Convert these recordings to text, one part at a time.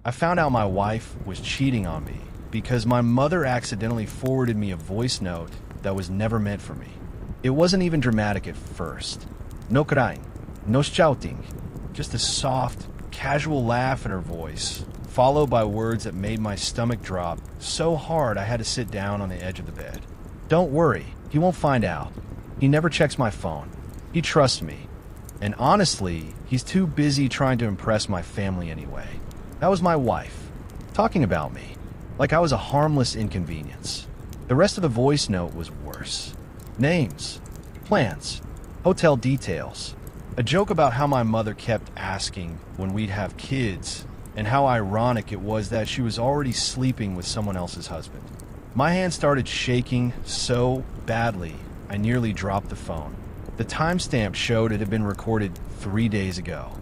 I found out my wife was cheating on me because my mother accidentally forwarded me a voice note that was never meant for me. It wasn't even dramatic at first. No crying, no shouting, just a soft, casual laugh in her voice, followed by words that made my stomach drop so hard I had to sit down on the edge of the bed. Don't worry, he won't find out. He never checks my phone. He trusts me. And honestly, he's too busy trying to impress my family anyway. That was my wife, talking about me, like I was a harmless inconvenience. The rest of the voice note was worse. Names, plans, hotel details. A joke about how my mother kept asking when we'd have kids, and how ironic it was that she was already sleeping with someone else's husband. My hand started shaking so badly, I nearly dropped the phone. The timestamp showed it had been recorded 3 days ago.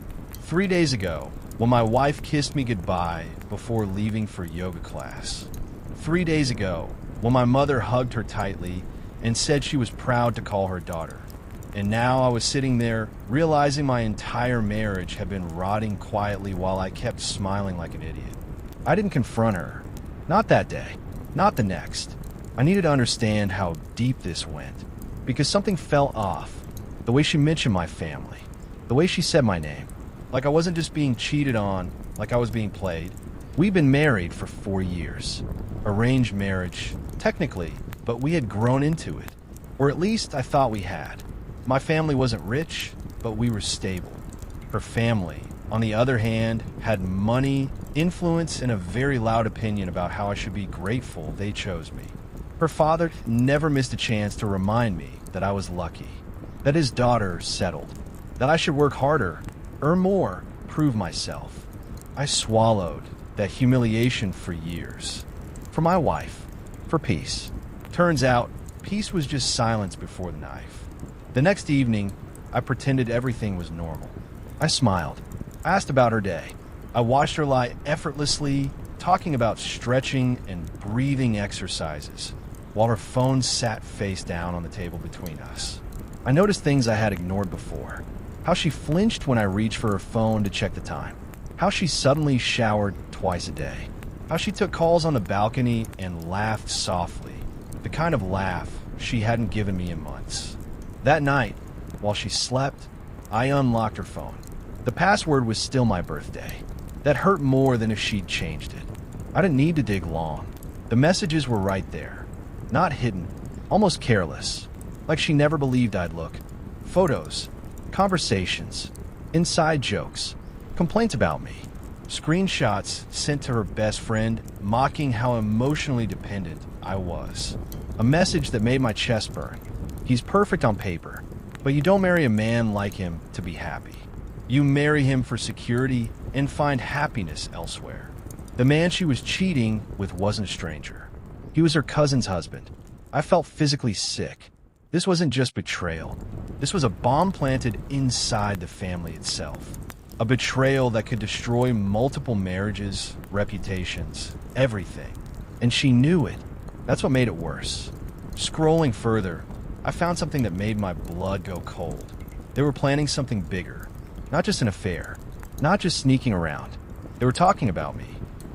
3 days ago, when my wife kissed me goodbye before leaving for yoga class. 3 days ago, when my mother hugged her tightly and said she was proud to call her daughter. And now I was sitting there, realizing my entire marriage had been rotting quietly while I kept smiling like an idiot. I didn't confront her. Not that day. Not the next. I needed to understand how deep this went, because something fell off. The way she mentioned my family. The way she said my name. Like I wasn't just being cheated on, like I was being played. We'd been married for 4 years. Arranged marriage, technically, but we had grown into it. Or at least I thought we had. My family wasn't rich, but we were stable. Her family, on the other hand, had money, influence, and a very loud opinion about how I should be grateful they chose me. Her father never missed a chance to remind me that I was lucky, that his daughter settled, that I should work harder, earn more, prove myself. I swallowed that humiliation for years. For my wife, for peace. Turns out, peace was just silence before the knife. The next evening, I pretended everything was normal. I smiled. I asked about her day. I watched her lie effortlessly, talking about stretching and breathing exercises, while her phone sat face down on the table between us. I noticed things I had ignored before. How she flinched when I reached for her phone to check the time. How she suddenly showered twice a day. How she took calls on the balcony and laughed softly. The kind of laugh she hadn't given me in months. That night, while she slept, I unlocked her phone. The password was still my birthday. That hurt more than if she'd changed it. I didn't need to dig long. The messages were right there. Not hidden, almost careless. Like she never believed I'd look. Photos, conversations, inside jokes, complaints about me. Screenshots sent to her best friend, mocking how emotionally dependent I was. A message that made my chest burn. He's perfect on paper, but you don't marry a man like him to be happy. You marry him for security and find happiness elsewhere. The man she was cheating with wasn't a stranger. He was her cousin's husband. I felt physically sick. This wasn't just betrayal. This was a bomb planted inside the family itself. A betrayal that could destroy multiple marriages, reputations, everything. And she knew it. That's what made it worse. Scrolling further, I found something that made my blood go cold. They were planning something bigger. Not just an affair. Not just sneaking around. They were talking about me.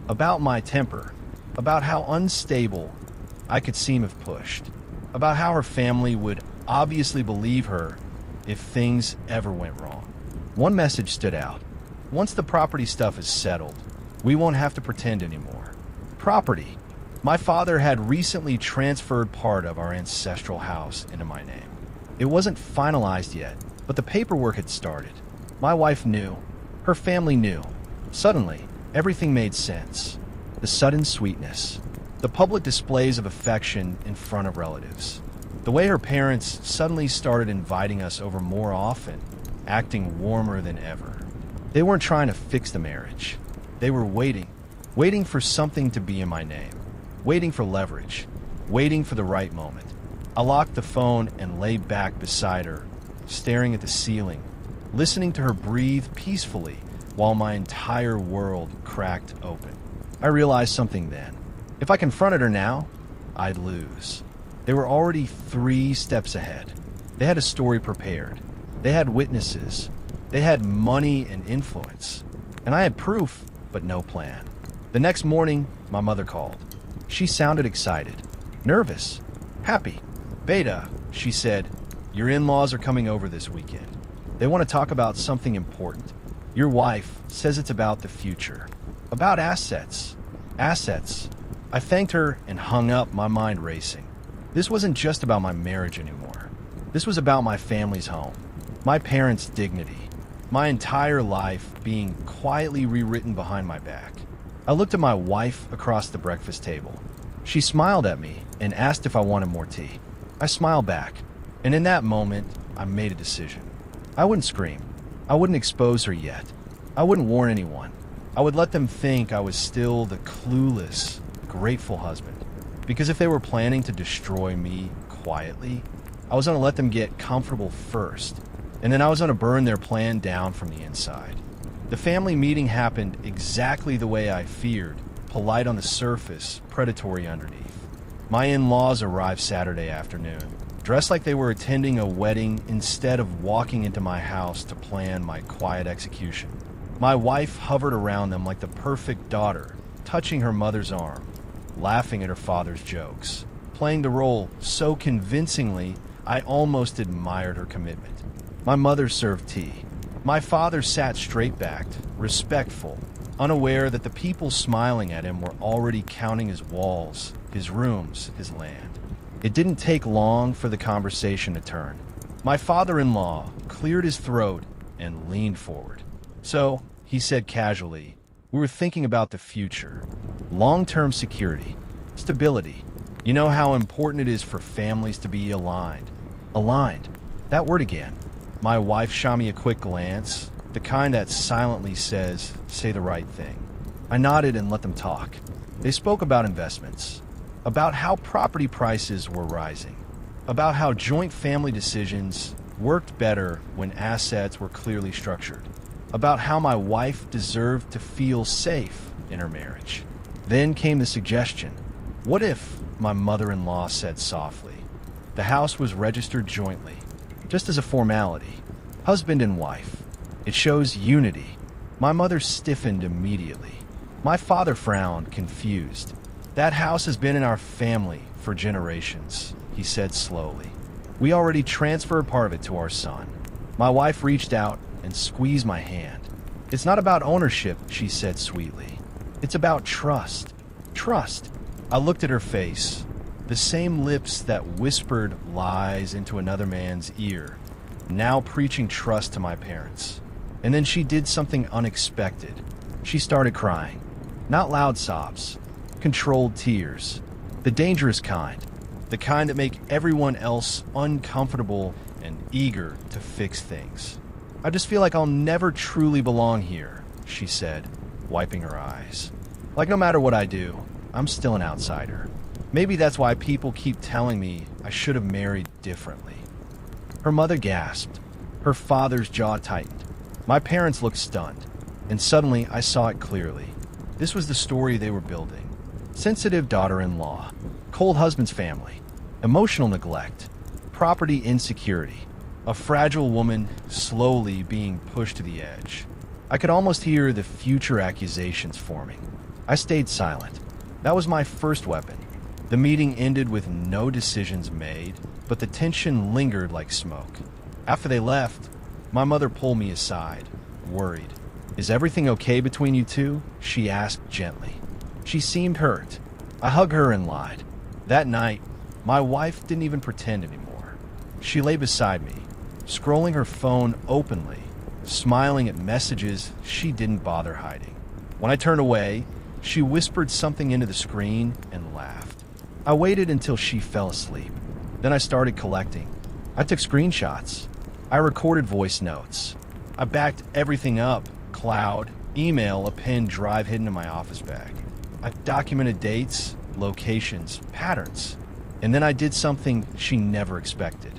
About my temper. About how unstable I could seem if pushed. About how her family would obviously believe her if things ever went wrong. One message stood out. Once the property stuff is settled, we won't have to pretend anymore. Property. My father had recently transferred part of our ancestral house into my name. It wasn't finalized yet, but the paperwork had started. My wife knew. Her family knew. Suddenly, everything made sense. The sudden sweetness. The public displays of affection in front of relatives. The way her parents suddenly started inviting us over more often, acting warmer than ever. They weren't trying to fix the marriage. They were waiting for something to be in my name. Waiting for leverage, waiting for the right moment. I locked the phone and lay back beside her, staring at the ceiling, listening to her breathe peacefully while my entire world cracked open. I realized something then. If I confronted her now, I'd lose. They were already 3 steps ahead. They had a story prepared. They had witnesses. They had money and influence. And I had proof but no plan. The next morning, my mother called. She sounded excited, nervous, happy. Beta, she said, your in-laws are coming over this weekend. They want to talk about something important. Your wife says it's about the future, about assets. Assets. I thanked her and hung up, my mind racing. This wasn't just about my marriage anymore. This was about my family's home, my parents' dignity, my entire life being quietly rewritten behind my back. I looked at my wife across the breakfast table. She smiled at me and asked if I wanted more tea. I smiled back, and in that moment, I made a decision. I wouldn't scream. I wouldn't expose her yet. I wouldn't warn anyone. I would let them think I was still the clueless, grateful husband. Because if they were planning to destroy me quietly, I was going to let them get comfortable first, and then I was going to burn their plan down from the inside. The family meeting happened exactly the way I feared, polite on the surface, predatory underneath. My in-laws arrived Saturday afternoon, dressed like they were attending a wedding instead of walking into my house to plan my quiet execution. My wife hovered around them like the perfect daughter, touching her mother's arm, laughing at her father's jokes, playing the role so convincingly I almost admired her commitment. My mother served tea. My father sat straight-backed, respectful, unaware that the people smiling at him were already counting his walls, his rooms, his land. It didn't take long for the conversation to turn. My father-in-law cleared his throat and leaned forward. So, he said casually, we were thinking about the future, long-term security, stability. You know how important it is for families to be aligned. Aligned. That word again. My wife shot me a quick glance, the kind that silently says, say the right thing. I nodded and let them talk. They spoke about investments, about how property prices were rising, about how joint family decisions worked better when assets were clearly structured, about how my wife deserved to feel safe in her marriage. Then came the suggestion, what if, my mother-in-law said softly, the house was registered jointly, just as a formality, husband and wife. It shows unity. My mother stiffened immediately. My father frowned, confused. That house has been in our family for generations, he said slowly. We already transferred part of it to our son. My wife reached out and squeezed my hand. It's not about ownership, she said sweetly. It's about trust. Trust. I looked at her face, the same lips that whispered lies into another man's ear, now preaching trust to my parents. And then she did something unexpected. She started crying. Not loud sobs, controlled tears. The dangerous kind. The kind that make everyone else uncomfortable and eager to fix things. I just feel like I'll never truly belong here, she said, wiping her eyes. Like no matter what I do, I'm still an outsider. Maybe that's why people keep telling me I should have married differently. Her mother gasped. Her father's jaw tightened. My parents looked stunned, and suddenly I saw it clearly. This was the story they were building. Sensitive daughter-in-law, cold husband's family, emotional neglect, property insecurity, a fragile woman slowly being pushed to the edge. I could almost hear the future accusations forming. I stayed silent. That was my first weapon. The meeting ended with no decisions made, but the tension lingered like smoke. After they left, my mother pulled me aside, worried. Is everything okay between you two? She asked gently. She seemed hurt. I hugged her and lied. That night, my wife didn't even pretend anymore. She lay beside me, scrolling her phone openly, smiling at messages she didn't bother hiding. When I turned away, she whispered something into the screen and laughed. I waited until she fell asleep. Then I started collecting. I took screenshots. I recorded voice notes. I backed everything up. Cloud, email, a pen drive hidden in my office bag. I documented dates, locations, patterns. And then I did something she never expected.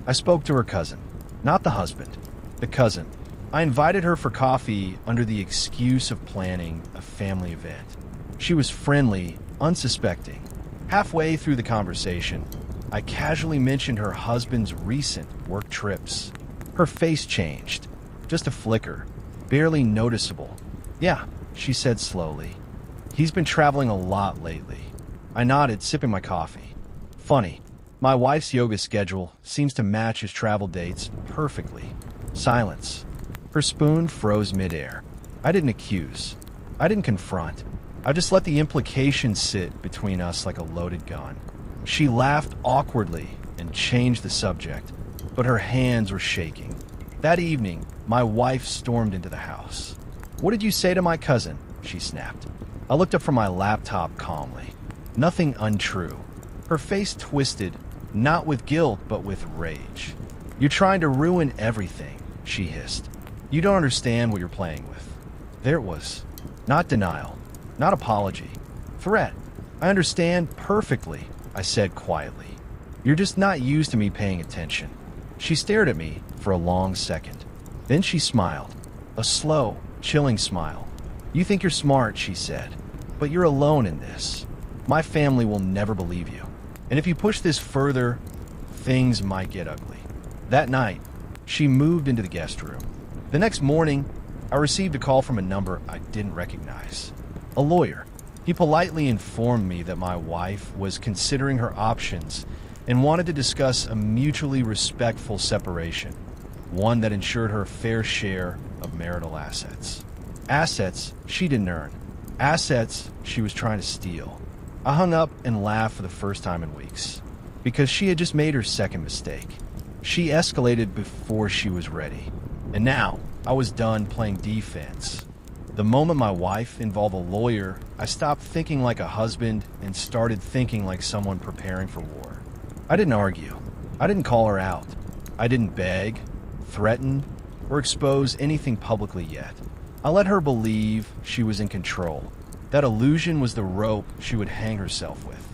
I spoke to her cousin, not the husband, the cousin. I invited her for coffee under the excuse of planning a family event. She was friendly, unsuspecting. Halfway through the conversation, I casually mentioned her husband's recent work trips. Her face changed, just a flicker, barely noticeable. Yeah, she said slowly. He's been traveling a lot lately. I nodded, sipping my coffee. Funny, my wife's yoga schedule seems to match his travel dates perfectly. Silence. Her spoon froze midair. I didn't accuse. I didn't confront. I just let the implications sit between us like a loaded gun. She laughed awkwardly and changed the subject, but her hands were shaking. That evening, my wife stormed into the house. "What did you say to my cousin?" she snapped. I looked up from my laptop calmly. Nothing untrue. Her face twisted, not with guilt, but with rage. "You're trying to ruin everything," she hissed. "You don't understand what you're playing with." There it was. Not denial. Not apology. Threat. "I understand perfectly," I said quietly. "You're just not used to me paying attention." She stared at me for a long second. Then she smiled. A slow, chilling smile. "You think you're smart," she said, "but you're alone in this. My family will never believe you. And if you push this further, things might get ugly." That night, she moved into the guest room. The next morning, I received a call from a number I didn't recognize. A lawyer. He politely informed me that my wife was considering her options and wanted to discuss a mutually respectful separation, one that ensured her fair share of marital assets. Assets she didn't earn. Assets she was trying to steal. I hung up and laughed for the first time in weeks, because she had just made her second mistake. She escalated before she was ready, and now I was done playing defense. The moment my wife involved a lawyer, I stopped thinking like a husband and started thinking like someone preparing for war. I didn't argue. I didn't call her out. I didn't beg, threaten, or expose anything publicly yet. I let her believe she was in control. That illusion was the rope she would hang herself with.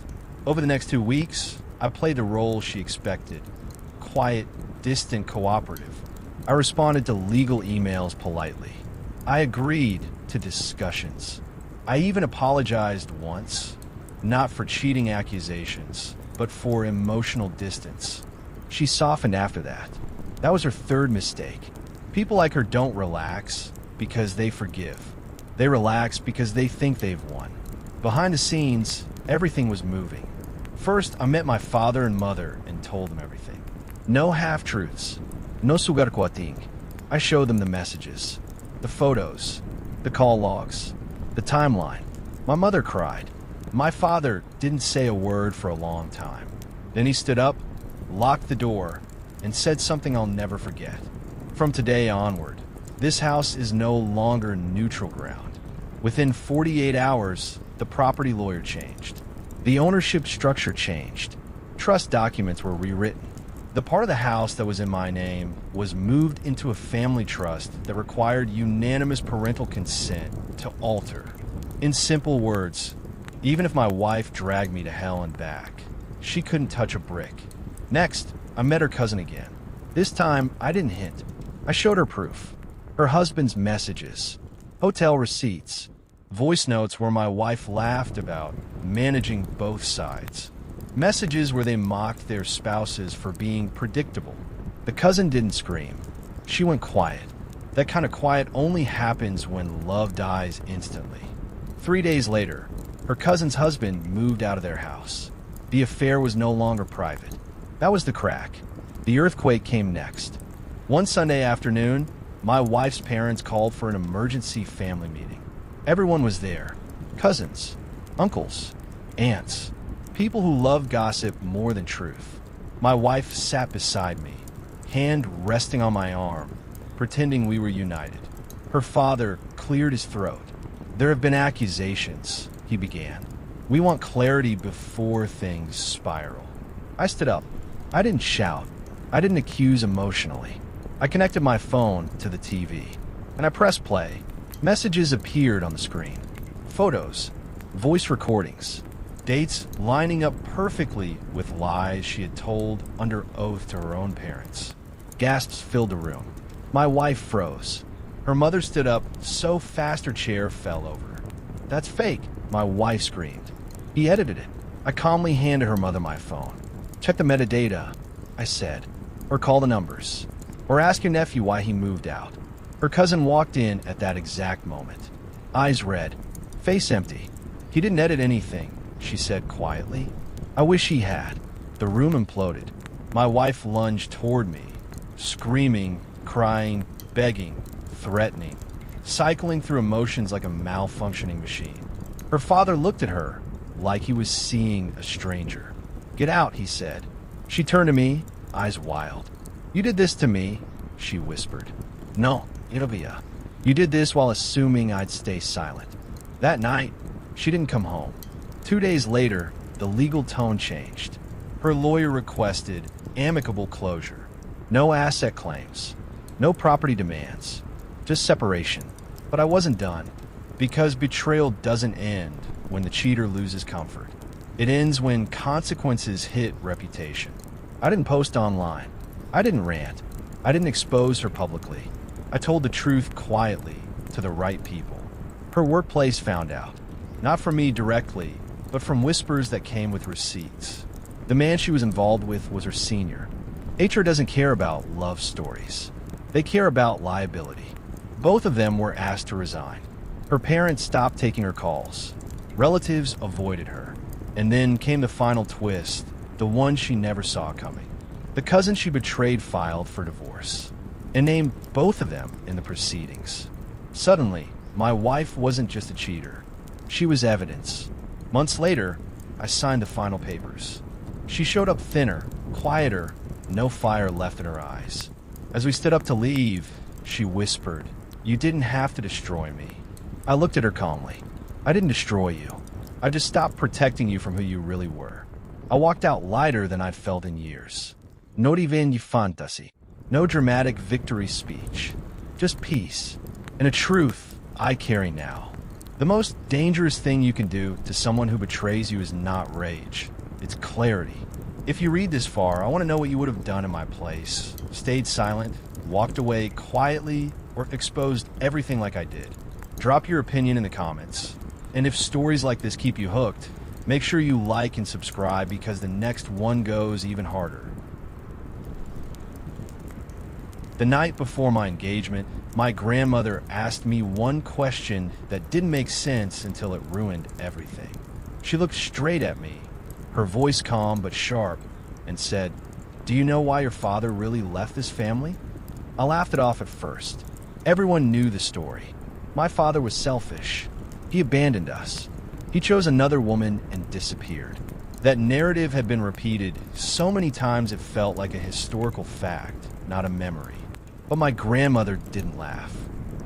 Over the next 2 weeks, I played the role she expected. Quiet, distant, cooperative. I responded to legal emails politely. I agreed to discussions. I even apologized once, not for cheating accusations, but for emotional distance. She softened after that. That was her third mistake. People like her don't relax because they forgive. They relax because they think they've won. Behind the scenes, everything was moving. First, I met my father and mother and told them everything. No half-truths. No sugarcoating. I showed them the messages, the photos, the call logs, the timeline. My mother cried. My father didn't say a word for a long time. Then he stood up, locked the door, and said something I'll never forget. From today onward, this house is no longer neutral ground. Within 48 hours, the property lawyer changed. The ownership structure changed. Trust documents were rewritten. The part of the house that was in my name was moved into a family trust that required unanimous parental consent to alter. In simple words, even if my wife dragged me to hell and back, she couldn't touch a brick. Next, I met her cousin again. This time, I didn't hint. I showed her proof. Her husband's messages, hotel receipts, voice notes where my wife laughed about managing both sides. Messages where they mocked their spouses for being predictable. The cousin didn't scream. She went quiet. That kind of quiet only happens when love dies instantly. 3 days later, her cousin's husband moved out of their house. The affair was no longer private. That was the crack. The earthquake came next. One Sunday afternoon, my wife's parents called for an emergency family meeting. Everyone was there. Cousins, uncles, aunts. People who love gossip more than truth. My wife sat beside me, hand resting on my arm, pretending we were united. Her father cleared his throat. "There have been accusations," he began. "We want clarity before things spiral." I stood up. I didn't shout. I didn't accuse emotionally. I connected my phone to the TV, and I pressed play. Messages appeared on the screen. Photos, voice recordings, dates lining up perfectly with lies she had told under oath to her own parents. Gasps filled the room. My wife froze. Her mother stood up so fast her chair fell over. "That's fake," my wife screamed. "He edited it." I calmly handed her mother my phone. "Check the metadata," I said, "or call the numbers, or ask your nephew why he moved out." Her cousin walked in at that exact moment. eyes red, face empty. He didn't edit anything, she said quietly. I wish he had. The room imploded. My wife lunged toward me, screaming, crying, begging, threatening, cycling through emotions like a malfunctioning machine. Her father looked at her like he was seeing a stranger. Get out, he said. She turned to me, eyes wild. You did this to me, she whispered. No, Ilvia. You did this while assuming I'd stay silent. That night, she didn't come home. 2 days later, the legal tone changed. Her lawyer requested amicable closure. No asset claims. No property demands. Just separation. But I wasn't done. Because betrayal doesn't end when the cheater loses comfort. It ends when consequences hit reputation. I didn't post online. I didn't rant. I didn't expose her publicly. I told the truth quietly to the right people. Her workplace found out. Not from me directly, but from whispers that came with receipts. The man she was involved with was her senior. HR doesn't care about love stories. They care about liability. Both of them were asked to resign. Her parents stopped taking her calls. Relatives avoided her. And then came the final twist, the one she never saw coming. The cousin she betrayed filed for divorce and named both of them in the proceedings. Suddenly, my wife wasn't just a cheater. She was evidence. Months later, I signed the final papers. She showed up thinner, quieter, no fire left in her eyes. As we stood up to leave, she whispered, "You didn't have to destroy me." I looked at her calmly. "I didn't destroy you. I just stopped protecting you from who you really were." I walked out lighter than I'd felt in years. No revenge fantasy. No dramatic victory speech. Just peace. And a truth I carry now. The most dangerous thing you can do to someone who betrays you is not rage. It's clarity. If you read this far, I want to know what you would have done in my place. Stayed silent, walked away quietly, or exposed everything like I did. Drop your opinion in the comments. And if stories like this keep you hooked, make sure you like and subscribe because the next one goes even harder. The night before my engagement, my grandmother asked me one question that didn't make sense until it ruined everything. She looked straight at me, her voice calm but sharp, and said, "Do you know why your father really left this family?" I laughed it off at first. Everyone knew the story. My father was selfish. He abandoned us. He chose another woman and disappeared. That narrative had been repeated so many times it felt like a historical fact, not a memory. But my grandmother didn't laugh.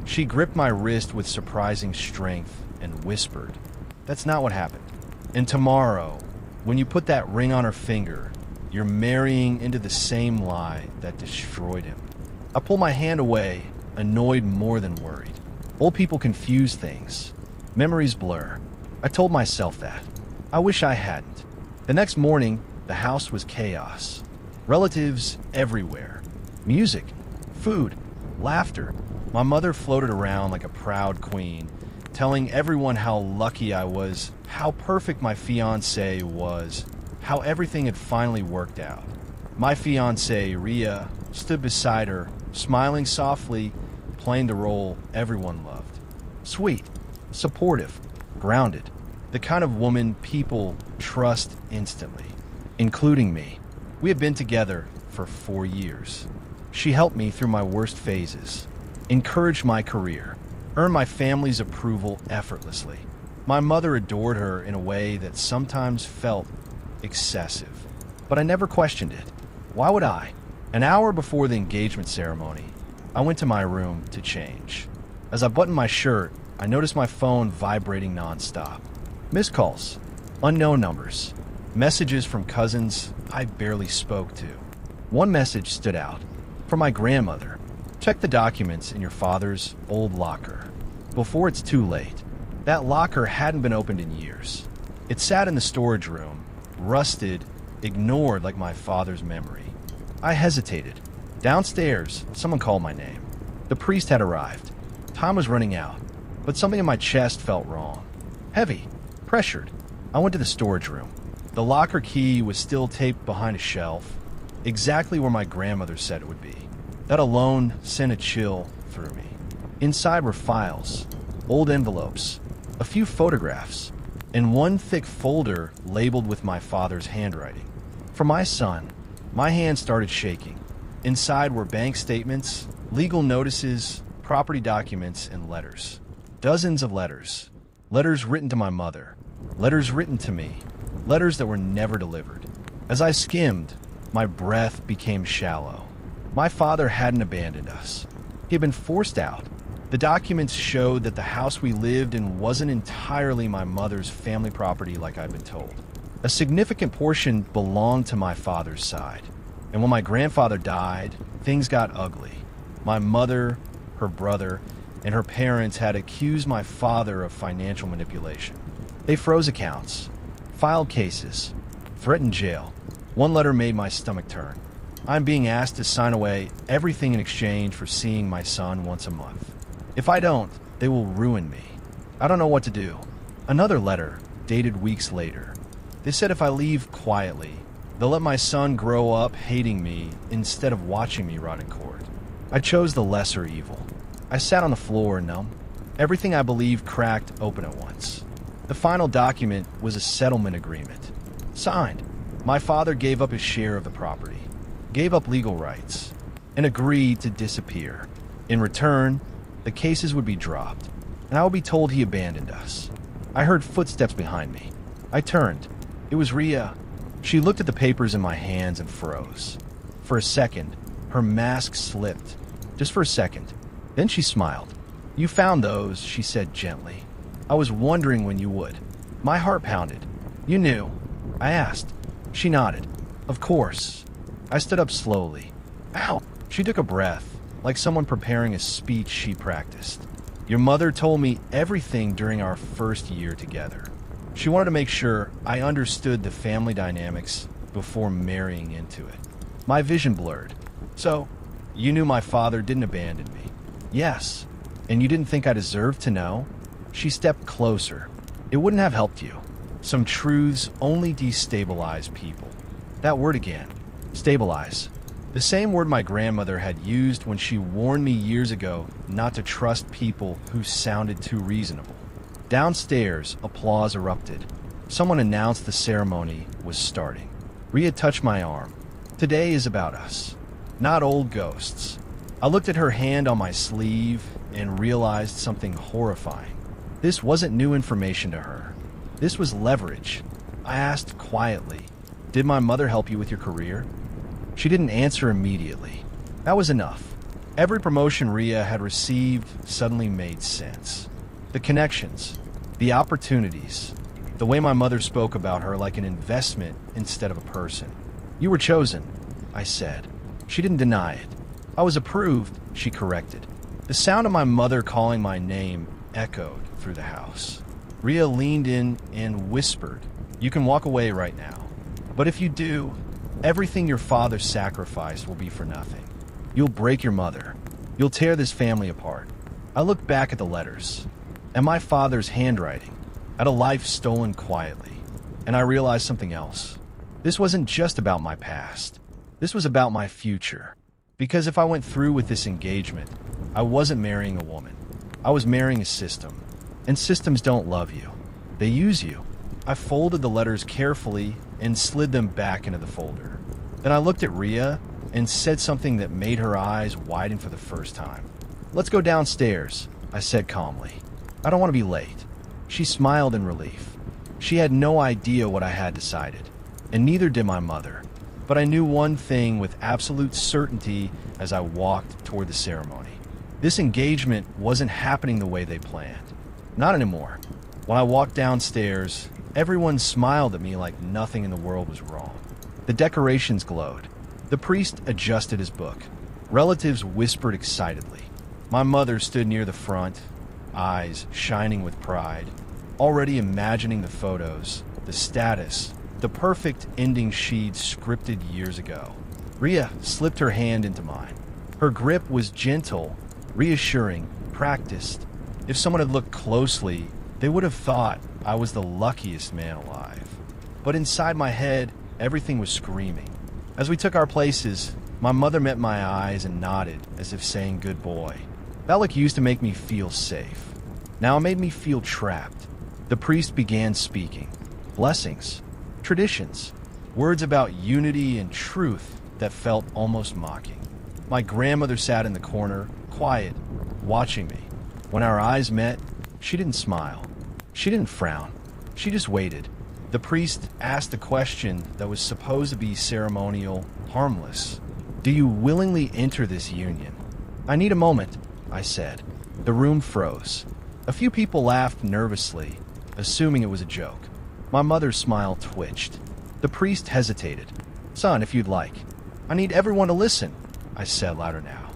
She gripped my wrist with surprising strength and whispered, "That's not what happened. And tomorrow, when you put that ring on her finger, you're marrying into the same lie that destroyed him." I pulled my hand away, annoyed more than worried. Old people confuse things. Memories blur. I told myself that. I wish I hadn't. The next morning, the house was chaos. Relatives everywhere. Music, food, laughter. My mother floated around like a proud queen, telling everyone how lucky I was, how perfect my fiancé was, how everything had finally worked out. My fiancé, Ria, stood beside her, smiling softly, playing the role everyone loved. Sweet, supportive, grounded. The kind of woman people trust instantly, including me. We had been together for 4 years. She helped me through my worst phases, encouraged my career, earned my family's approval effortlessly. My mother adored her in a way that sometimes felt excessive, but I never questioned it. Why would I? An hour before the engagement ceremony, I went to my room to change. As I buttoned my shirt, I noticed my phone vibrating nonstop. Missed calls, unknown numbers, messages from cousins I barely spoke to. One message stood out. From my grandmother. Check the documents in your father's old locker before it's too late. That locker hadn't been opened in years. It sat in the storage room, rusted, ignored like my father's memory. I hesitated. Downstairs, someone called my name. The priest had arrived. Time was running out, but something in my chest felt wrong. Heavy, pressured. I went to the storage room. The locker key was still taped behind a shelf, exactly where my grandmother said it would be. That alone sent a chill through me. Inside were files, old envelopes, a few photographs, and one thick folder labeled with my father's handwriting. For my son, my hand started shaking. Inside were bank statements, legal notices, property documents, and letters. Dozens of letters. Letters written to my mother. Letters written to me. Letters that were never delivered. As I skimmed, my breath became shallow. My father hadn't abandoned us. He had been forced out. The documents showed that the house we lived in wasn't entirely my mother's family property like I'd been told. A significant portion belonged to my father's side. And when my grandfather died, things got ugly. My mother, her brother, and her parents had accused my father of financial manipulation. They froze accounts, filed cases, threatened jail. One letter made my stomach turn. I'm being asked to sign away everything in exchange for seeing my son once a month. If I don't, they will ruin me. I don't know what to do. Another letter, dated weeks later. They said if I leave quietly, they'll let my son grow up hating me instead of watching me rot in court. I chose the lesser evil. I sat on the floor numb. Everything I believed cracked open at once. The final document was a settlement agreement. Signed. My father gave up his share of the property, gave up legal rights, and agreed to disappear. In return, the cases would be dropped, and I would be told he abandoned us. I heard footsteps behind me. I turned. It was Ria. She looked at the papers in my hands and froze. For a second, her mask slipped. Just for a second. Then she smiled. "You found those," she said gently. "I was wondering when you would." My heart pounded. "You knew?" I asked. She nodded. "Of course." I stood up slowly. "Ow!" She took a breath, like someone preparing a speech she practiced. "Your mother told me everything during our first year together. She wanted to make sure I understood the family dynamics before marrying into it." My vision blurred. "So, you knew my father didn't abandon me?" "Yes. And you didn't think I deserved to know?" She stepped closer. "It wouldn't have helped you. Some truths only destabilize people." That word again. Stabilize. The same word my grandmother had used when she warned me years ago not to trust people who sounded too reasonable. Downstairs, applause erupted. Someone announced the ceremony was starting. Ria touched my arm. "Today is about us, not old ghosts." I looked at her hand on my sleeve and realized something horrifying. This wasn't new information to her. This was leverage. I asked quietly, "Did my mother help you with your career?" She didn't answer immediately. That was enough. Every promotion Ria had received suddenly made sense. The connections, the opportunities, the way my mother spoke about her like an investment instead of a person. "You were chosen," I said. She didn't deny it. "I was approved," she corrected. The sound of my mother calling my name echoed through the house. Ria leaned in and whispered, "You can walk away right now. But if you do, everything your father sacrificed will be for nothing. You'll break your mother. You'll tear this family apart." I looked back at the letters, at my father's handwriting, at a life stolen quietly, and I realized something else. This wasn't just about my past. This was about my future. Because if I went through with this engagement, I wasn't marrying a woman. I was marrying a system. And systems don't love you. They use you. I folded the letters carefully and slid them back into the folder. Then I looked at Ria and said something that made her eyes widen for the first time. "Let's go downstairs," I said calmly. "I don't want to be late." She smiled in relief. She had no idea what I had decided, and neither did my mother. But I knew one thing with absolute certainty as I walked toward the ceremony. This engagement wasn't happening the way they planned. Not anymore. When I walked downstairs, everyone smiled at me like nothing in the world was wrong. The decorations glowed. The priest adjusted his book. Relatives whispered excitedly. My mother stood near the front, eyes shining with pride, already imagining the photos, the status, the perfect ending she'd scripted years ago. Ria slipped her hand into mine. Her grip was gentle, reassuring, practiced. If someone had looked closely, they would have thought I was the luckiest man alive. But inside my head, everything was screaming. As we took our places, my mother met my eyes and nodded as if saying, "Good boy." That look used to make me feel safe. Now it made me feel trapped. The priest began speaking. Blessings, traditions, words about unity and truth that felt almost mocking. My grandmother sat in the corner, quiet, watching me. When our eyes met, she didn't smile. She didn't frown. She just waited. The priest asked a question that was supposed to be ceremonial, harmless. Do you willingly enter this union? I need a moment, I said. The room froze. A few people laughed nervously, assuming it was a joke. My mother's smile twitched. The priest hesitated. Son, if you'd like. I need everyone to listen, I said louder now.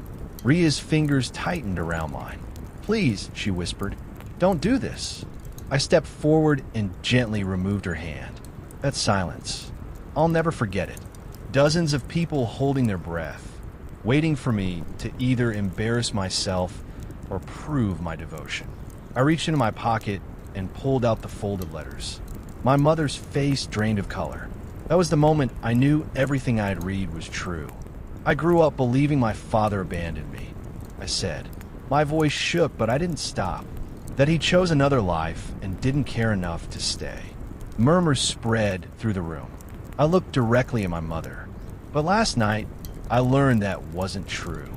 Ria's fingers tightened around mine. Please, she whispered, don't do this. I stepped forward and gently removed her hand. That silence. I'll never forget it. Dozens of people holding their breath, waiting for me to either embarrass myself or prove my devotion. I reached into my pocket and pulled out the folded letters. My mother's face drained of color. That was the moment I knew everything I'd read was true. I grew up believing my father abandoned me, I said. My voice shook, but I didn't stop. That he chose another life and didn't care enough to stay. Murmurs spread through the room. I looked directly at my mother. But last night, I learned that wasn't true.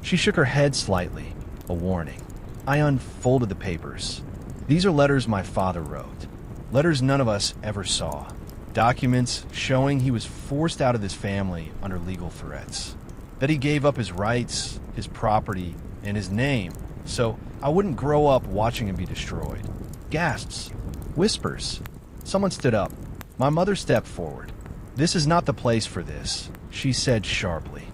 She shook her head slightly, a warning. I unfolded the papers. These are letters my father wrote. Letters none of us ever saw. Documents showing he was forced out of his family under legal threats. That he gave up his rights, his property, and his name, so I wouldn't grow up watching him be destroyed. Gasps. Whispers. Someone stood up. My mother stepped forward. This is not the place for this, she said sharply.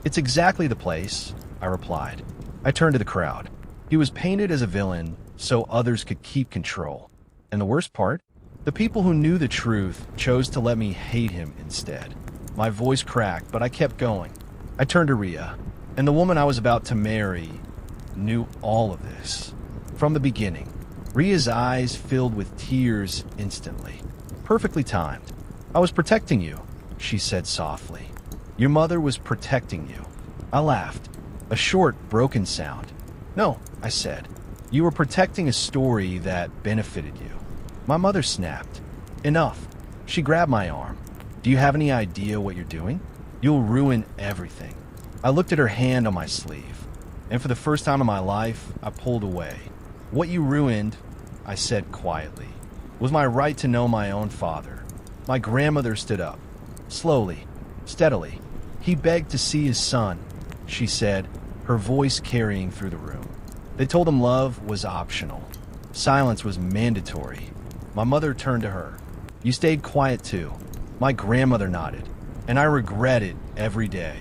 It's exactly the place, I replied. I turned to the crowd. He was painted as a villain so others could keep control. And the worst part? The people who knew the truth chose to let me hate him instead. My voice cracked, but I kept going. I turned to Ria, and the woman I was about to marry knew all of this. From the beginning, Ria's eyes filled with tears instantly. Perfectly timed. I was protecting you, she said softly. Your mother was protecting you. I laughed. A short, broken sound. No, I said. You were protecting a story that benefited you. My mother snapped. Enough. She grabbed my arm. Do you have any idea what you're doing? You'll ruin everything. I looked at her hand on my sleeve, and for the first time in my life, I pulled away. What you ruined, I said quietly, was my right to know my own father. My grandmother stood up. Slowly, steadily. He begged to see his son, she said, her voice carrying through the room. They told him love was optional. Silence was mandatory. My mother turned to her. You stayed quiet too. My grandmother nodded, and I regret it every day.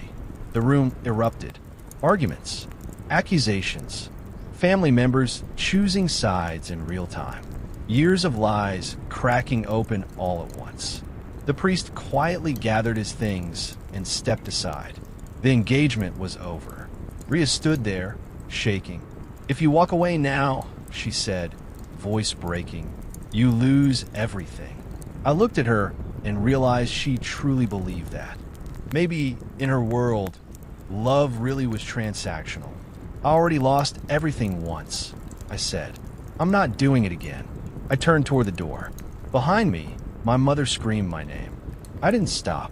The room erupted. Arguments, accusations, family members choosing sides in real time. Years of lies cracking open all at once. The priest quietly gathered his things and stepped aside. The engagement was over. Ria stood there, shaking. If you walk away now, she said, voice breaking, you lose everything. I looked at her and realized she truly believed that. Maybe in her world, love really was transactional. I already lost everything once, I said. I'm not doing it again. I turned toward the door. Behind me, my mother screamed my name. I didn't stop.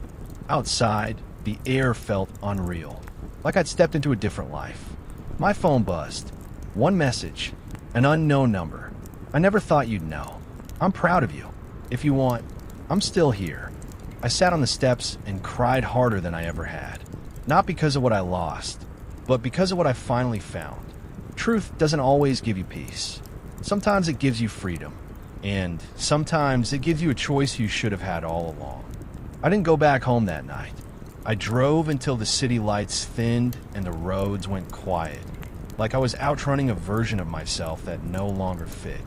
Outside, the air felt unreal, like I'd stepped into a different life. My phone buzzed. One message, an unknown number. I never thought you'd know. I'm proud of you. If you want, I'm still here. I sat on the steps and cried harder than I ever had. Not because of what I lost, but because of what I finally found. Truth doesn't always give you peace. Sometimes it gives you freedom. And sometimes it gives you a choice you should have had all along. I didn't go back home that night. I drove until the city lights thinned and the roads went quiet, like I was outrunning a version of myself that no longer fit.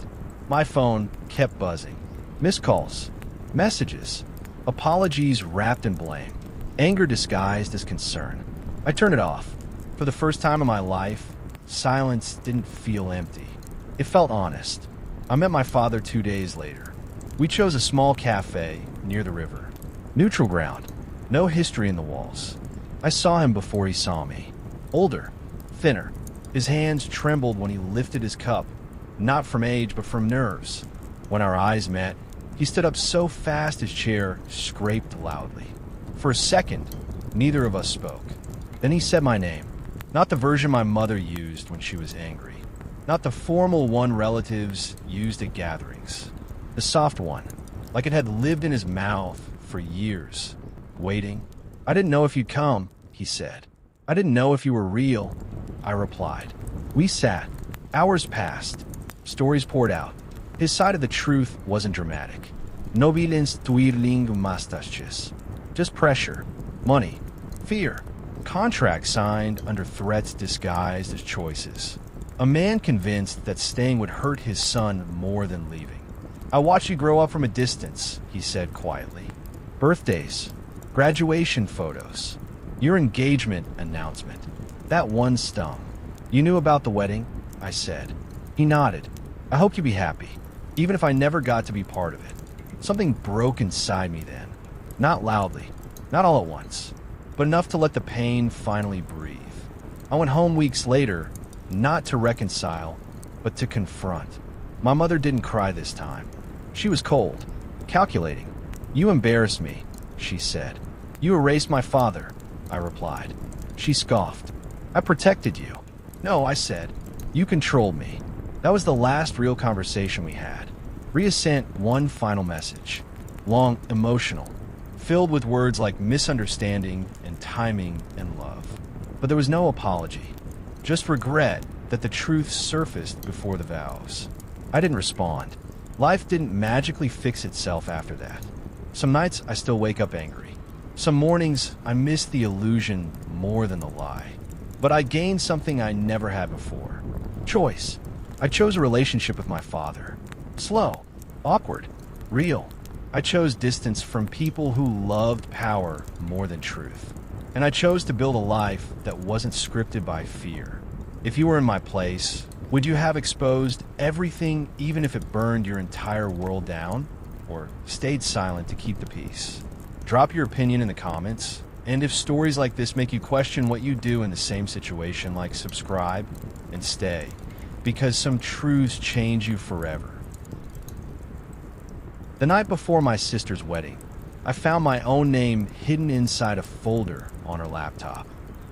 My phone kept buzzing. Missed calls, messages, apologies wrapped in blame, anger disguised as concern. I turned it off. For the first time in my life, silence didn't feel empty. It felt honest. I met my father 2 days later. We chose a small cafe near the river. Neutral ground, no history in the walls. I saw him before he saw me. Older, thinner. His hands trembled when he lifted his cup. not from age, but from nerves. When our eyes met, he stood up so fast his chair scraped loudly. For a second, neither of us spoke. Then he said my name, not the version my mother used when she was angry, not the formal one relatives used at gatherings, the soft one, like it had lived in his mouth for years, waiting. I didn't know if you'd come, he said. I didn't know if you were real, I replied. We sat. Hours passed. Stories poured out. His side of the truth wasn't dramatic. No violence twirling mustaches. Just pressure, money, fear, contracts signed under threats disguised as choices. A man convinced that staying would hurt his son more than leaving. I watched you grow up from a distance, he said quietly. Birthdays, graduation photos, your engagement announcement. That one stung. You knew about the wedding? I said. He nodded. I hoped you'd be happy, even if I never got to be part of it. Something broke inside me then. Not loudly, not all at once, but enough to let the pain finally breathe. I went home weeks later, not to reconcile, but to confront. My mother didn't cry this time. She was cold, calculating. You embarrassed me, she said. You erased my father, I replied. She scoffed. I protected you. No, I said. You controlled me. That was the last real conversation we had. Ria sent one final message. Long, emotional, filled with words like misunderstanding and timing and love. But there was no apology. Just regret that the truth surfaced before the vows. I didn't respond. Life didn't magically fix itself after that. Some nights I still wake up angry. Some mornings I miss the illusion more than the lie. But I gained something I never had before. Choice. I chose a relationship with my father. Slow, awkward, real. I chose distance from people who loved power more than truth. And I chose to build a life that wasn't scripted by fear. If you were in my place, would you have exposed everything even if it burned your entire world down? Or stayed silent to keep the peace? Drop your opinion in the comments. And if stories like this make you question what you do in the same situation, like subscribe and stay. Because some truths change you forever. The night before my sister's wedding, I found my own name hidden inside a folder on her laptop.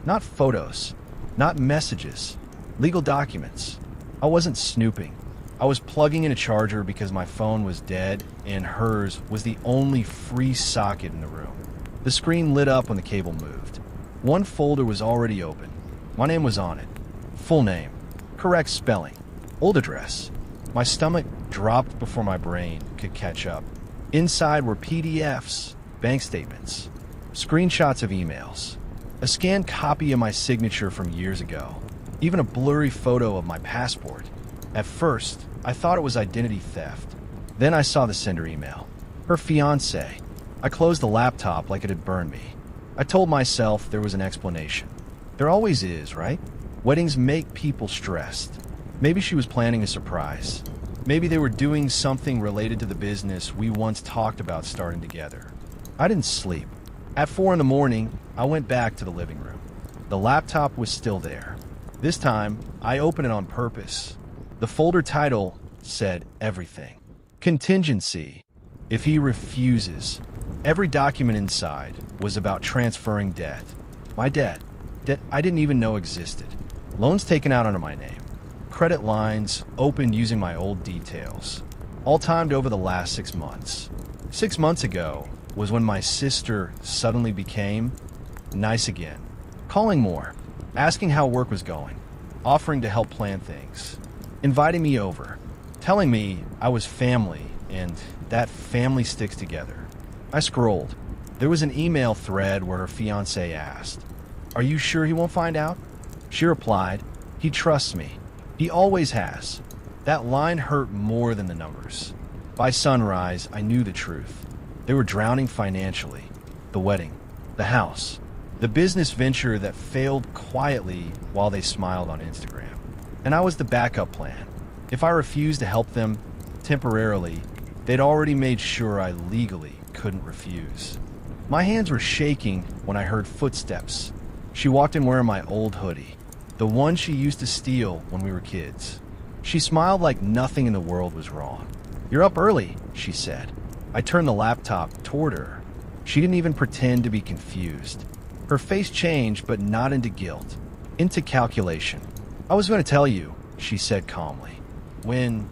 Not photos, not messages, legal documents. I wasn't snooping. I was plugging in a charger because my phone was dead and hers was the only free socket in the room. The screen lit up when the cable moved. One folder was already open. My name was on it. Full name, correct spelling, old address. My stomach dropped before my brain could catch up. Inside were PDFs, bank statements, screenshots of emails, a scanned copy of my signature from years ago, even a blurry photo of my passport. At first, I thought it was identity theft. Then I saw the sender email. Her fiancé. I closed the laptop like it had burned me. I told myself there was an explanation. There always is, right? Weddings make people stressed. Maybe she was planning a surprise. Maybe they were doing something related to the business we once talked about starting together. I didn't sleep. At 4 a.m, I went back to the living room. The laptop was still there. This time, I opened it on purpose. The folder title said everything. Contingency. If he refuses. Every document inside was about transferring debt. My debt. Debt I didn't even know existed. Loans taken out under my name. Credit lines opened using my old details. All timed over the last 6 months. 6 months ago was when my sister suddenly became nice again. Calling more. Asking how work was going. Offering to help plan things. Inviting me over. Telling me I was family and that family sticks together. I scrolled. There was an email thread where her fiancé asked, "Are you sure he won't find out?" She replied, "He trusts me. He always has." That line hurt more than the numbers. By sunrise, I knew the truth. They were drowning financially. The wedding, the house, the business venture that failed quietly while they smiled on Instagram. And I was the backup plan. If I refused to help them temporarily, they'd already made sure I legally couldn't refuse. My hands were shaking when I heard footsteps. She walked in wearing my old hoodie, the one she used to steal when we were kids. She smiled like nothing in the world was wrong. "You're up early," she said. I turned the laptop toward her. She didn't even pretend to be confused. Her face changed, but not into guilt, into calculation. "I was going to tell you," she said calmly. "When?"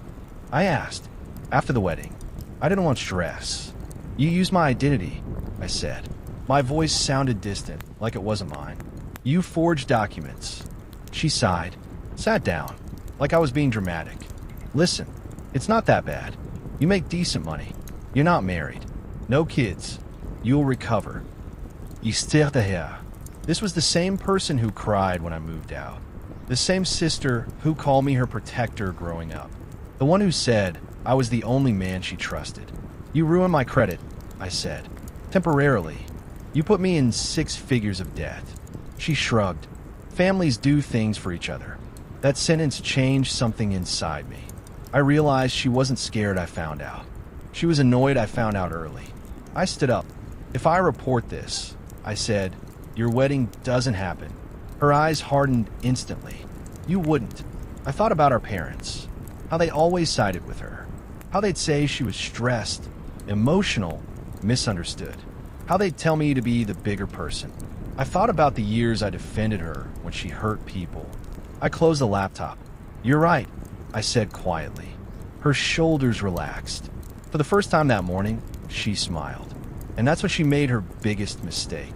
I asked. "After the wedding. I didn't want stress." "You used my identity," I said. My voice sounded distant, like it wasn't mine. "You forged documents." She sighed, sat down, like I was being dramatic. "Listen, it's not that bad. You make decent money. You're not married. No kids. You'll recover." Histoire de rire. This was the same person who cried when I moved out. The same sister who called me her protector growing up. The one who said I was the only man she trusted. "You ruined my credit," I said. "Temporarily. You put me in 6 figures of debt." She shrugged. "Families do things for each other." That sentence changed something inside me. I realized she wasn't scared I found out. She was annoyed I found out early. I stood up. "If I report this," I said, "your wedding doesn't happen." Her eyes hardened instantly. "You wouldn't." I thought about our parents, how they always sided with her, how they'd say she was stressed, emotional, misunderstood, how they'd tell me to be the bigger person. I thought about the years I defended her when she hurt people. I closed the laptop. "You're right," I said quietly. Her shoulders relaxed. For the first time that morning, she smiled. And that's when she made her biggest mistake.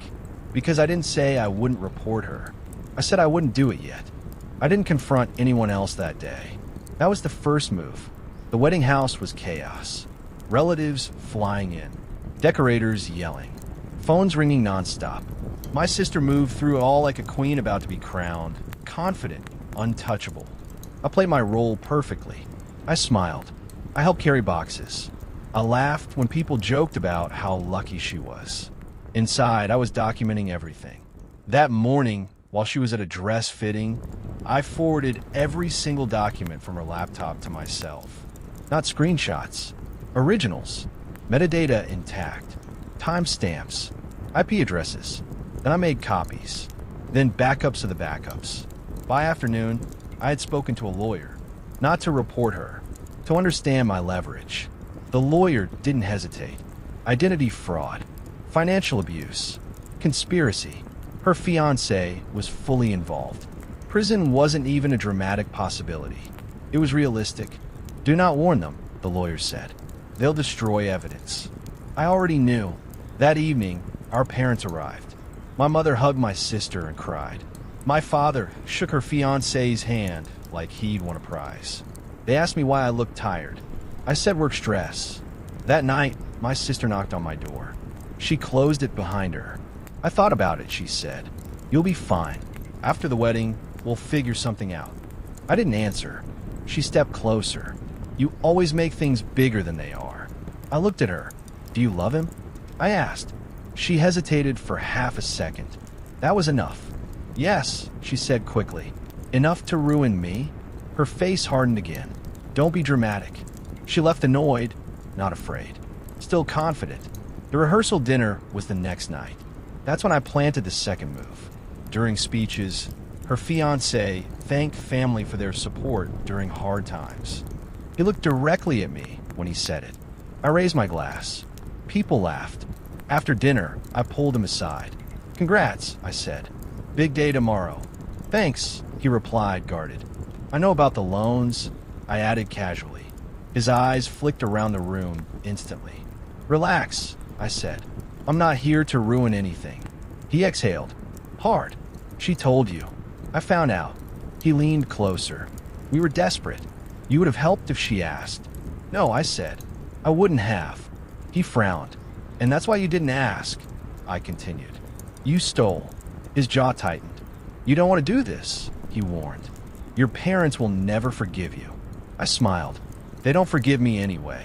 Because I didn't say I wouldn't report her. I said I wouldn't do it yet. I didn't confront anyone else that day. That was the first move. The wedding house was chaos. Relatives flying in. Decorators yelling. Phones ringing nonstop. My sister moved through it all like a queen about to be crowned. Confident, untouchable. I played my role perfectly. I smiled. I helped carry boxes. I laughed when people joked about how lucky she was. Inside, I was documenting everything. That morning, while she was at a dress fitting, I forwarded every single document from her laptop to myself. Not screenshots. Originals. Metadata intact. Timestamps. IP addresses. Then I made copies. Then backups of the backups. By afternoon, I had spoken to a lawyer. Not to report her. To understand my leverage. The lawyer didn't hesitate. Identity fraud. Financial abuse. Conspiracy. Her fiancé was fully involved. Prison wasn't even a dramatic possibility. It was realistic. "Do not warn them," the lawyer said. "They'll destroy evidence." I already knew. That evening, our parents arrived. My mother hugged my sister and cried. My father shook her fiancé's hand like he'd won a prize. They asked me why I looked tired. I said work stress. That night, my sister knocked on my door. She closed it behind her. "I thought about it," she said. "You'll be fine. After the wedding, we'll figure something out." I didn't answer. She stepped closer. "You always make things bigger than they are." I looked at her. "Do you love him?" I asked. She hesitated for half a second. That was enough. "Yes," she said quickly. "Enough to ruin me?" Her face hardened again. "Don't be dramatic." She left annoyed, not afraid. Still confident. The rehearsal dinner was the next night. That's when I planted the second move. During speeches, her fiancé thanked family for their support during hard times. He looked directly at me when he said it. I raised my glass. People laughed. After dinner, I pulled him aside. "Congrats," I said. "Big day tomorrow." "Thanks," he replied, guarded. "I know about the loans," I added casually. His eyes flicked around the room instantly. "Relax," I said. "I'm not here to ruin anything." He exhaled. "Hard." "She told you." "I found out." He leaned closer. "We were desperate. You would have helped if she asked." "No," I said. "I wouldn't have." He frowned. "And that's why you didn't ask," I continued. "You stole." His jaw tightened. "You don't want to do this," he warned. "Your parents will never forgive you." I smiled. "They don't forgive me anyway."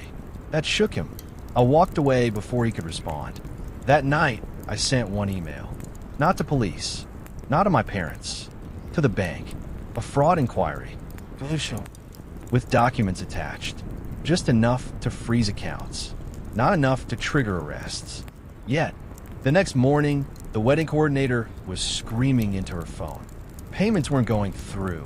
That shook him. I walked away before he could respond. That night, I sent one email. Not to police. Not to my parents. To the bank. A fraud inquiry. With documents attached. Just enough to freeze accounts. Not enough to trigger arrests. Yet, the next morning, the wedding coordinator was screaming into her phone. Payments weren't going through.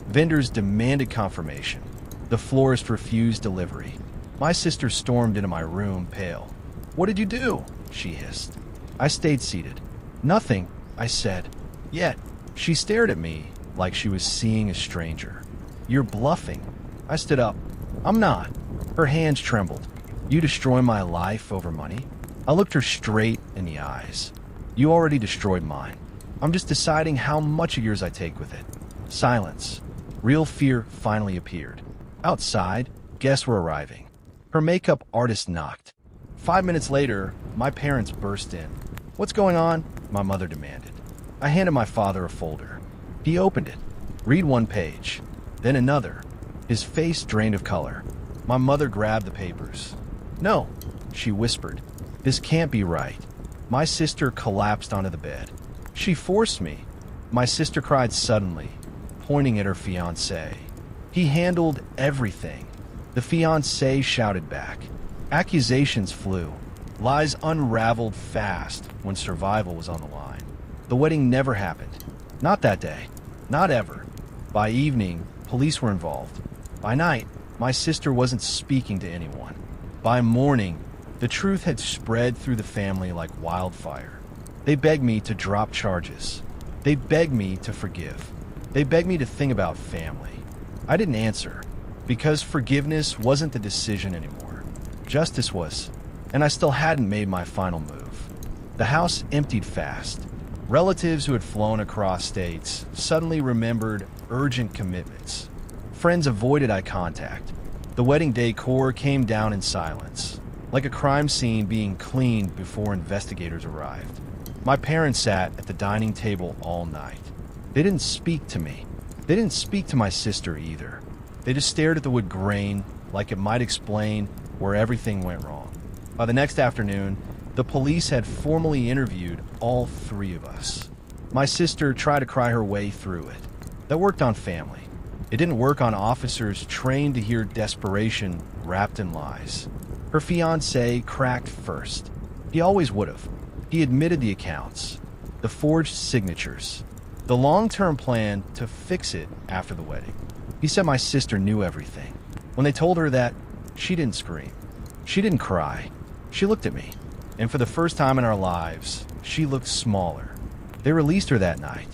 Vendors demanded confirmation. The florist refused delivery. My sister stormed into my room, pale. "What did you do?" she hissed. I stayed seated. "Nothing," I said. Yet, she stared at me like she was seeing a stranger. "You're bluffing." I stood up. "I'm not." Her hands trembled. "You destroy my life over money?" I looked her straight in the eyes. "You already destroyed mine. I'm just deciding how much of yours I take with it." Silence. Real fear finally appeared. Outside, guests were arriving. Her makeup artist knocked. 5 minutes later, my parents burst in. "What's going on?" my mother demanded. I handed my father a folder. He opened it. Read one page, then another. His face drained of color. My mother grabbed the papers. "No," she whispered. "This can't be right." My sister collapsed onto the bed. "She forced me." My sister cried suddenly, pointing at her fiancé. "He handled everything." The fiancé shouted back. Accusations flew. Lies unraveled fast when survival was on the line. The wedding never happened. Not that day. Not ever. By evening, police were involved. By night, my sister wasn't speaking to anyone. By morning, the truth had spread through the family like wildfire. They begged me to drop charges. They begged me to forgive. They begged me to think about family. I didn't answer, because forgiveness wasn't the decision anymore. Justice was, and I still hadn't made my final move. The house emptied fast. Relatives who had flown across states suddenly remembered urgent commitments. Friends avoided eye contact. The wedding decor came down in silence, like a crime scene being cleaned before investigators arrived. My parents sat at the dining table all night. They didn't speak to me. They didn't speak to my sister either. They just stared at the wood grain like it might explain where everything went wrong. By the next afternoon, the police had formally interviewed all three of us. My sister tried to cry her way through it. That worked on family. It didn't work on officers trained to hear desperation wrapped in lies. Her fiancé cracked first. He always would have. He admitted the accounts, the forged signatures, the long-term plan to fix it after the wedding. He said my sister knew everything. When they told her that, she didn't scream. She didn't cry. She looked at me. And for the first time in our lives, she looked smaller. They released her that night.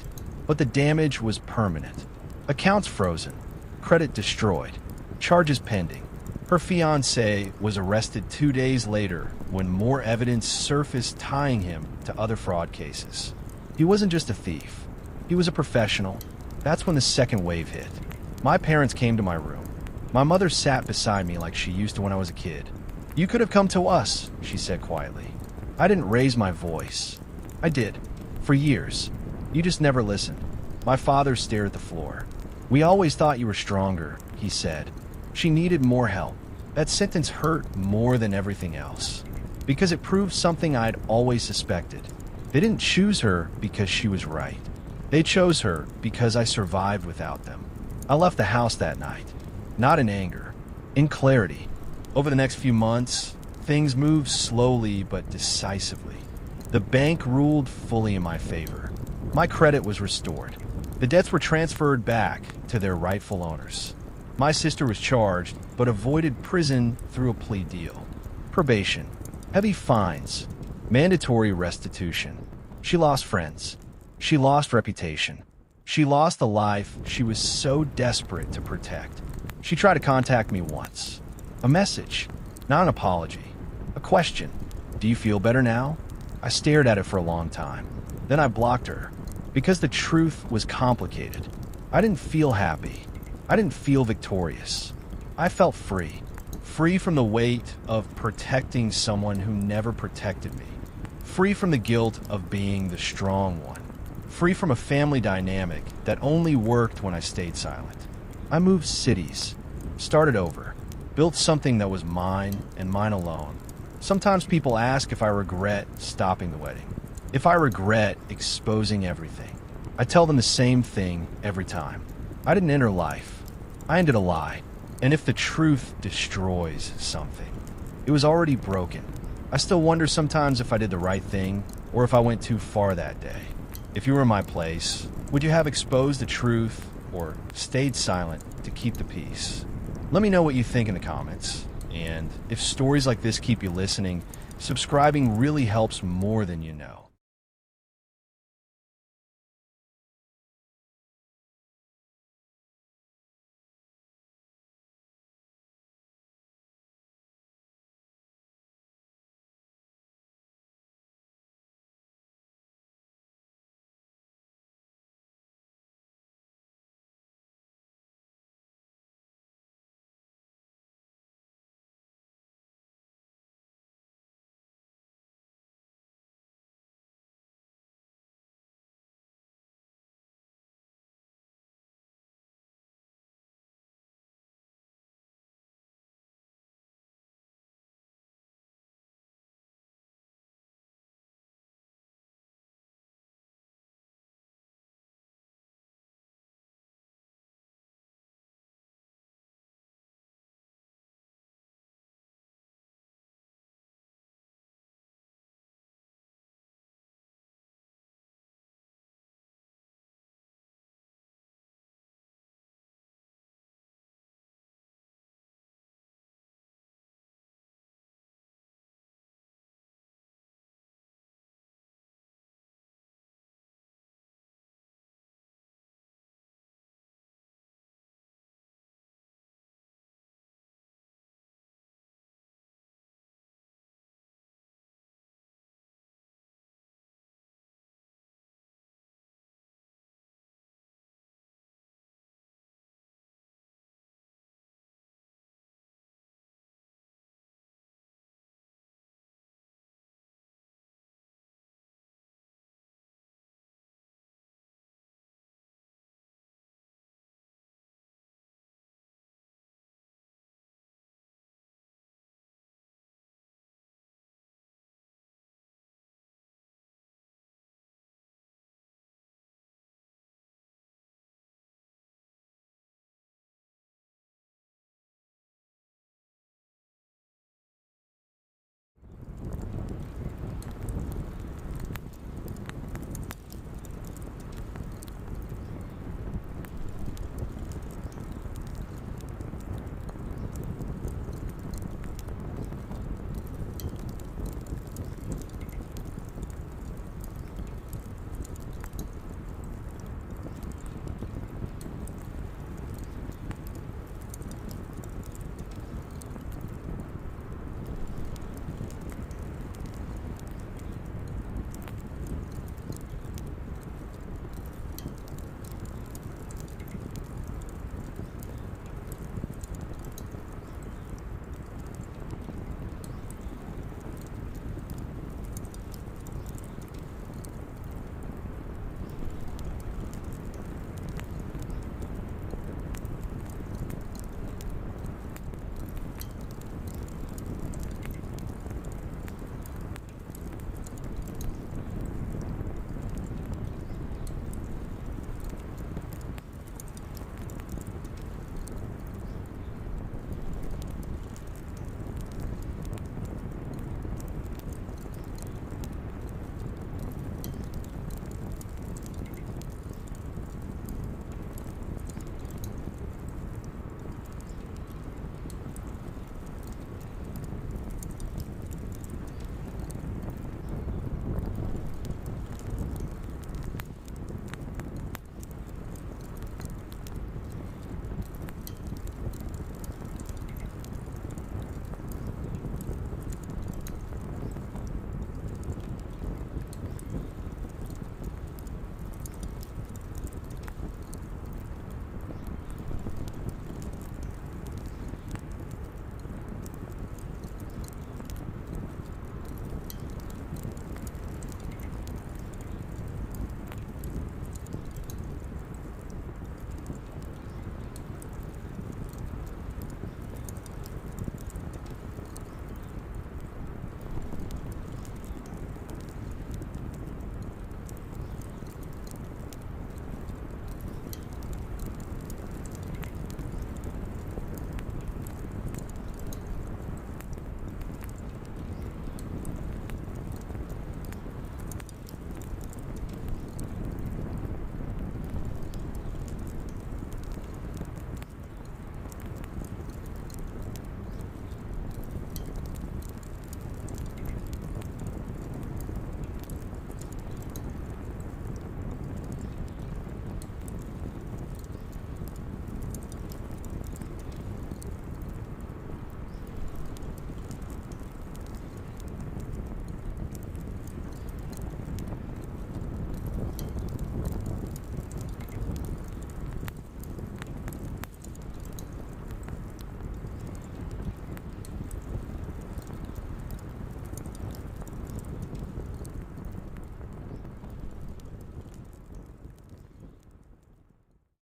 But the damage was permanent. Accounts frozen. Credit destroyed. Charges pending. Her fiancé was arrested 2 days later when more evidence surfaced tying him to other fraud cases. He wasn't just a thief. He was a professional. That's when the second wave hit. My parents came to my room. My mother sat beside me like she used to when I was a kid. "You could have come to us," she said quietly. I didn't raise my voice. I did. For years. You just never listened. My father stared at the floor. "We always thought you were stronger," he said. She needed more help. That sentence hurt more than everything else, because it proved something I'd always suspected. They didn't choose her because she was right. They chose her because I survived without them. I left the house that night, not in anger, in clarity. Over the next few months, things moved slowly but decisively. The bank ruled fully in my favor. My credit was restored. The debts were transferred back to their rightful owners. My sister was charged, but avoided prison through a plea deal. Probation, heavy fines, mandatory restitution. She lost friends. She lost reputation. She lost the life she was so desperate to protect. She tried to contact me once. A message, not an apology. A question. "Do you feel better now?" I stared at it for a long time. Then I blocked her, because the truth was complicated. I didn't feel happy. I didn't feel victorious. I felt free. Free from the weight of protecting someone who never protected me. Free from the guilt of being the strong one. Free from a family dynamic that only worked when I stayed silent. I moved cities, started over, built something that was mine and mine alone. Sometimes people ask if I regret stopping the wedding, if I regret exposing everything. I tell them the same thing every time. I didn't enter life. I ended a lie. And if the truth destroys something, it was already broken. I still wonder sometimes if I did the right thing or if I went too far that day. If you were in my place, would you have exposed the truth or stayed silent to keep the peace? Let me know what you think in the comments. And if stories like this keep you listening, subscribing really helps more than you know.